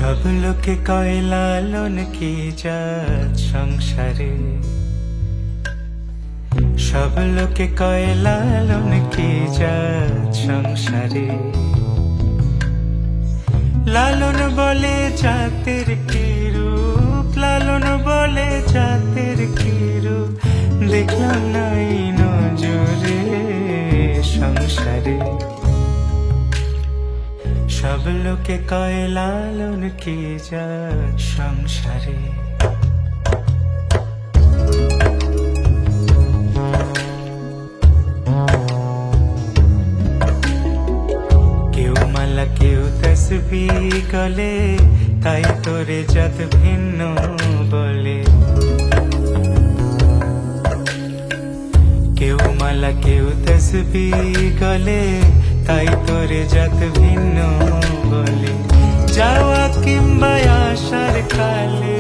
সব লোকে কয় লালন কি জাত সংসারে, সব লোকে কয় লালন কি জাত সংসারে। লালন বলে জাতের কি রূপ, লালন বলে জাতের কি রূপ, দেখলাম নাই নজরে সংসারে। সব লোকে কয় লালন কি জাত সংসারে। কেউ মালা কেউ তসবিহ গলে, তাই তোরে জাত ভিন্ন বলে। কেউ মালা কেউ তসবিহ গলে, তাই তোরে জাত ভিন্ন বলে। যাওয়া কিংবা আসার কালে,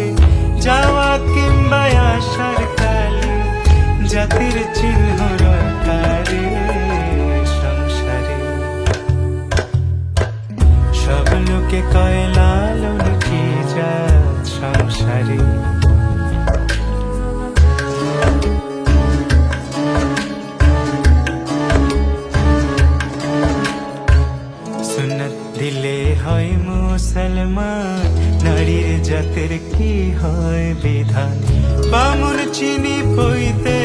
যাওয়া কিংবা আসার কালে, জাতির চিহ্ন রটারে সংসারে। সব লোকে কয় লালন কি জাত সংসারে। সুন্নত দিলে হয় মুসলমান, নারীর জাতের কি হয় বিধান। বামুন চিনি পইতে